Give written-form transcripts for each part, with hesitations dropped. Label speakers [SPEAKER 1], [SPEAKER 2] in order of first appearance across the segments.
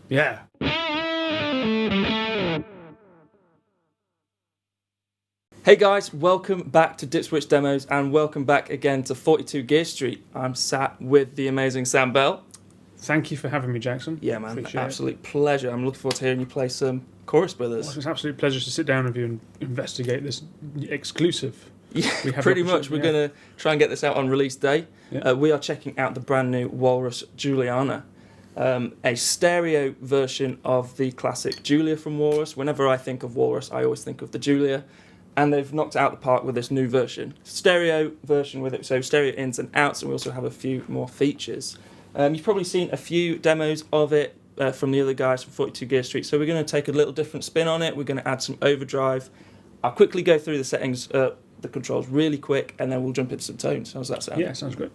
[SPEAKER 1] Yeah.
[SPEAKER 2] Hey guys, welcome back to Dipswitch Demos and welcome back again to 42 Gear Street. I'm sat with the amazing Sam Bell.
[SPEAKER 1] Thank you for having me, Jackson.
[SPEAKER 2] Yeah, man,
[SPEAKER 1] Appreciate
[SPEAKER 2] absolute pleasure. I'm looking forward to hearing you play some chorus with us.
[SPEAKER 1] It's an absolute pleasure to sit down with you and investigate this exclusive.
[SPEAKER 2] Yeah, pretty much. We're going to try and get this out on release day.
[SPEAKER 1] Yeah.
[SPEAKER 2] We are checking out the brand new Walrus Juliana, a stereo version of the classic Julia from Walrus. Whenever I think of Walrus, I always think of the Julia. And they've knocked it out the park with this new version. Stereo version with it, so stereo ins and outs, and we also have a few more features. You've probably seen a few demos of it from the other guys from 42 Gear Street, so we're going to take a little different spin on it. We're going to add some overdrive. I'll quickly go through the settings, the controls really quick, and then we'll jump into some tones. How's that sound?
[SPEAKER 1] Yeah, sounds good.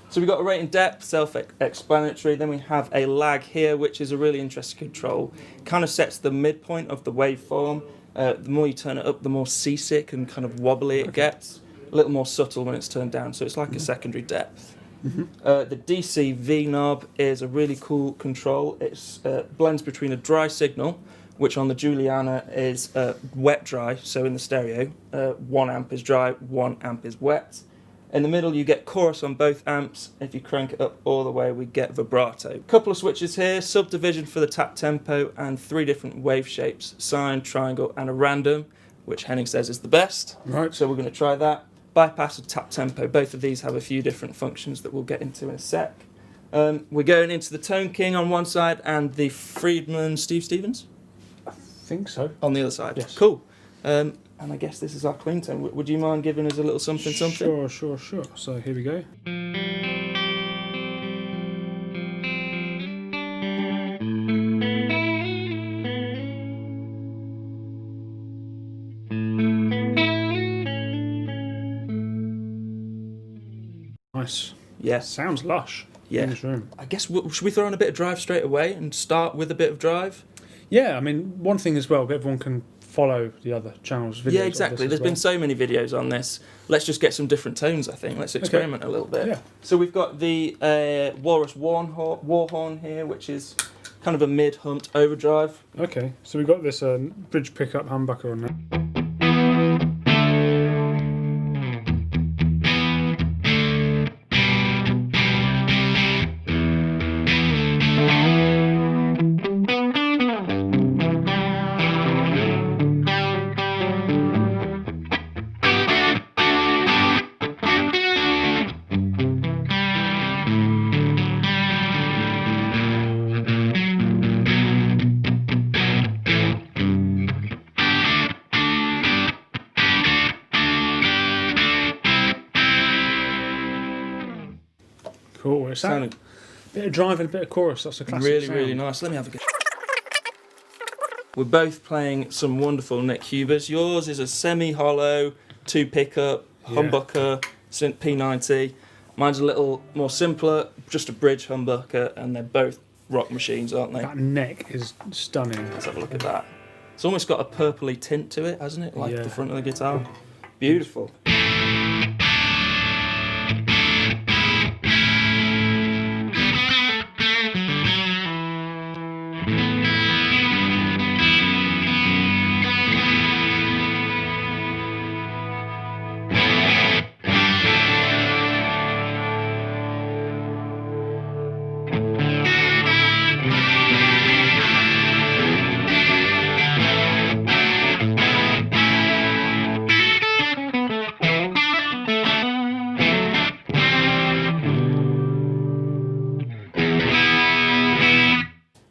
[SPEAKER 2] So we've got a rate and depth, self-explanatory. Then we have a lag here, which is a really interesting control. It kind of sets the midpoint of the waveform. The more you turn it up, the more seasick and kind of wobbly it gets. A little more subtle when it's turned down, so it's like a secondary depth. The DC V knob is a really cool control. It blends between a dry signal, which on the Juliana is wet dry, so in the stereo, 1 amp is dry, 1 amp is wet. In the middle you get chorus on both amps. If you crank it up all the way we get vibrato. Couple of switches here, subdivision for the tap tempo and 3 different wave shapes, sine, triangle and a random, which Henning says is the best.
[SPEAKER 1] Right.
[SPEAKER 2] So we're going to try that. Bypass and tap tempo, both of these have a few different functions that we'll get into in a sec. We're going into the Tone King on one side and the Friedman Steve Stevens
[SPEAKER 1] I think so.
[SPEAKER 2] on the other side.
[SPEAKER 1] Yes.
[SPEAKER 2] Cool. And I guess this is our clean tone. Would you mind giving us a little something?
[SPEAKER 1] Sure. So here we go. Nice.
[SPEAKER 2] Yes.
[SPEAKER 1] Sounds lush.
[SPEAKER 2] Yeah.
[SPEAKER 1] In this room.
[SPEAKER 2] I guess, should we throw on a bit of drive straight away and start with a bit of drive?
[SPEAKER 1] Yeah, I mean, one thing as well, everyone can follow the other channels' videos.
[SPEAKER 2] Yeah, exactly. There's been so many videos on this. Let's just get some different tones, I think. Let's experiment a little bit.
[SPEAKER 1] Yeah.
[SPEAKER 2] So we've got the Walrus Warhorn here, which is kind of a mid-humped overdrive.
[SPEAKER 1] Okay, so we've got this bridge pickup humbucker on there. Cool. It's a bit of drive and a bit of chorus. That's a classic
[SPEAKER 2] Really,
[SPEAKER 1] sound.
[SPEAKER 2] really nice. Let me have a go. We're both playing some wonderful neck Hubers. Yours is a semi-hollow, 2 pickup, humbucker, synth P90. Mine's a little more simpler, just a bridge humbucker, and they're both rock machines, aren't they?
[SPEAKER 1] That neck is stunning.
[SPEAKER 2] Let's have a look at that. It's almost got a purpley tint to it, hasn't it? Like the front of the guitar. Beautiful.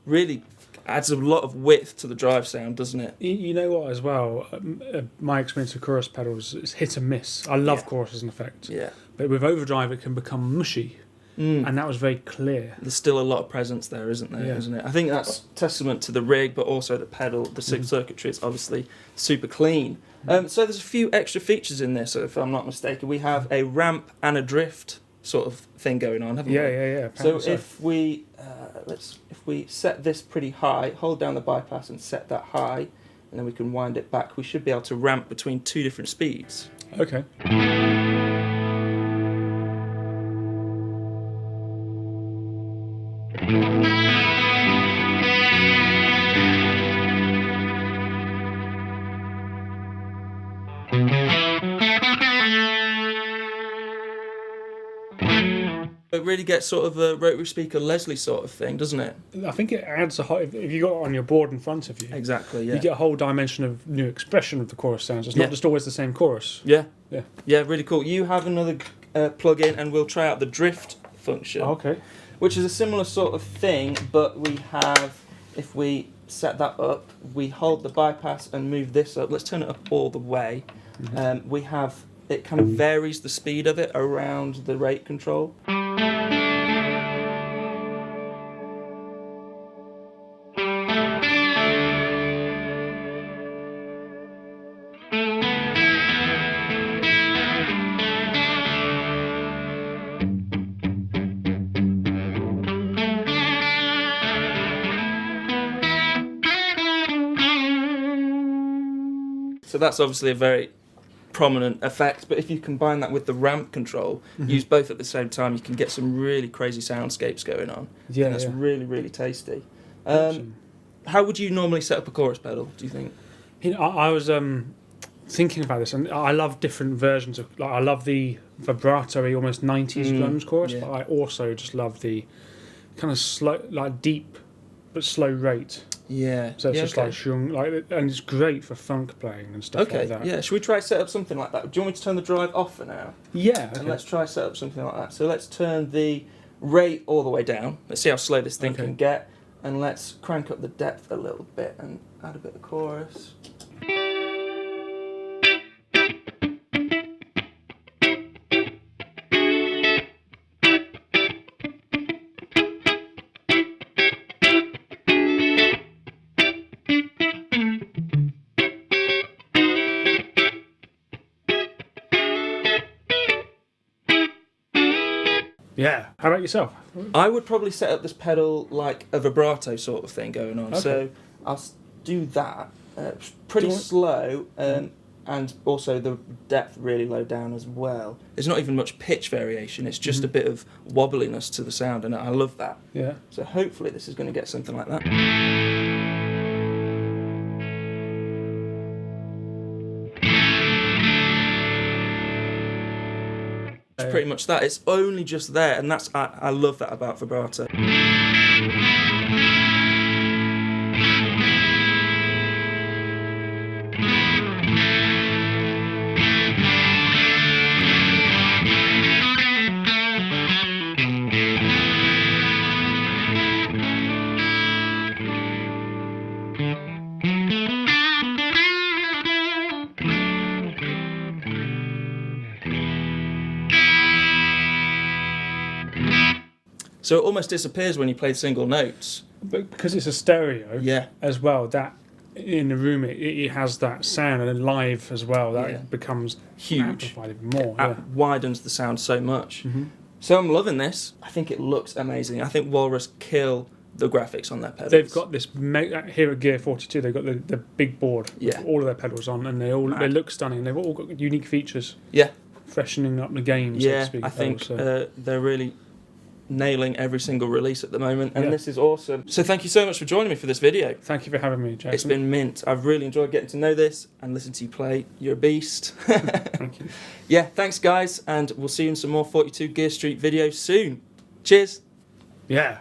[SPEAKER 2] Really adds a lot of width to the drive sound, doesn't it?
[SPEAKER 1] You know what, as well, my experience with chorus pedals is hit and miss. I love chorus as an effect.
[SPEAKER 2] Yeah.
[SPEAKER 1] But with overdrive, it can become mushy. And that was very clear.
[SPEAKER 2] There's still a lot of presence there, isn't there?
[SPEAKER 1] Yeah.
[SPEAKER 2] Isn't it? I think that's testament to the rig, but also the pedal. The circuitry is obviously super clean. So there's a few extra features in this, if I'm not mistaken. We have a ramp and a drift sort of thing going on, haven't we?
[SPEAKER 1] Yeah.
[SPEAKER 2] So if we set this pretty high, hold down the bypass and set that high, and then we can wind it back, we should be able to ramp between 2 different speeds.
[SPEAKER 1] Okay.
[SPEAKER 2] it really gets sort of a rotary speaker Leslie sort of thing, doesn't it?
[SPEAKER 1] I think it adds a whole. If you got it on your board in front of you,
[SPEAKER 2] Exactly. Yeah.
[SPEAKER 1] you get a whole dimension of new expression of the chorus sounds. It's
[SPEAKER 2] Yeah.
[SPEAKER 1] not just always the same chorus.
[SPEAKER 2] Yeah.
[SPEAKER 1] Yeah.
[SPEAKER 2] Yeah. Really cool. You have another plug-in, and we'll try out the drift function,
[SPEAKER 1] Okay.
[SPEAKER 2] which is a similar sort of thing, but we have, if we set that up, we hold the bypass and move this up. Let's turn it up all the way. We have, it kind of varies the speed of it around the rate control. So that's obviously a very prominent effect, but if you combine that with the ramp control, use both at the same time, you can get some really crazy soundscapes going on.
[SPEAKER 1] Yeah,
[SPEAKER 2] and that's
[SPEAKER 1] yeah.
[SPEAKER 2] really, really tasty.
[SPEAKER 1] Awesome.
[SPEAKER 2] How would you normally set up a chorus pedal, do you think?
[SPEAKER 1] You know, I was thinking about this, and I love different versions of. Like, I love the vibrato-y, almost 90s grunge chorus,
[SPEAKER 2] yeah.
[SPEAKER 1] but I also just love the kind of slow, like deep but slow rate.
[SPEAKER 2] Yeah.
[SPEAKER 1] So it's
[SPEAKER 2] yeah,
[SPEAKER 1] just
[SPEAKER 2] okay.
[SPEAKER 1] like shung, like, and it's great for funk playing and stuff
[SPEAKER 2] Okay,
[SPEAKER 1] like that.
[SPEAKER 2] yeah. Should we try set up something like that? Do you want me to turn the drive off for now?
[SPEAKER 1] Yeah.
[SPEAKER 2] And
[SPEAKER 1] Okay.
[SPEAKER 2] let's try set up something like that. So let's turn the rate all the way down. Let's see how slow this thing
[SPEAKER 1] Okay.
[SPEAKER 2] can get. And let's crank up the depth a little bit and add a bit of chorus.
[SPEAKER 1] Yeah. How about yourself?
[SPEAKER 2] I would probably set up this pedal like a vibrato sort of thing going on.
[SPEAKER 1] Okay.
[SPEAKER 2] So I'll do that. Pretty
[SPEAKER 1] Do you want-
[SPEAKER 2] slow, and also the depth really low down as well. There's not even much pitch variation, it's just a bit of wobbliness to the sound, and I love that.
[SPEAKER 1] Yeah.
[SPEAKER 2] So hopefully this is going to get something like that. It's pretty much that. It's only just there, and that's I love that about vibrato. So it almost disappears when you play single notes.
[SPEAKER 1] But because it's a stereo
[SPEAKER 2] Yeah.
[SPEAKER 1] as well, that in the room it has that sound, and then live as well, that
[SPEAKER 2] Yeah.
[SPEAKER 1] becomes
[SPEAKER 2] Huge.
[SPEAKER 1] amplified even more.
[SPEAKER 2] It widens the sound so much.
[SPEAKER 1] Mm-hmm.
[SPEAKER 2] So I'm loving this. I think it looks amazing. I think Walrus kill the graphics on their pedals.
[SPEAKER 1] They've got this here at Gear 42. They've got the big board
[SPEAKER 2] Yeah.
[SPEAKER 1] with all of their pedals on, and they look stunning. They've all got unique features,
[SPEAKER 2] Yeah,
[SPEAKER 1] freshening up the game. So to
[SPEAKER 2] yeah.
[SPEAKER 1] speak,
[SPEAKER 2] I think
[SPEAKER 1] pedals, so.
[SPEAKER 2] they're really nailing every single release at the moment, and
[SPEAKER 1] Yeah.
[SPEAKER 2] this is awesome. So thank you so much for joining me for this video.
[SPEAKER 1] Thank you for having me, Jackson.
[SPEAKER 2] It's been mint. I've really enjoyed getting to know this and listen to you play. You're a beast.
[SPEAKER 1] Thank you.
[SPEAKER 2] Yeah, thanks guys, and we'll see you in some more 42 Gear Street videos soon. Cheers.
[SPEAKER 1] Yeah.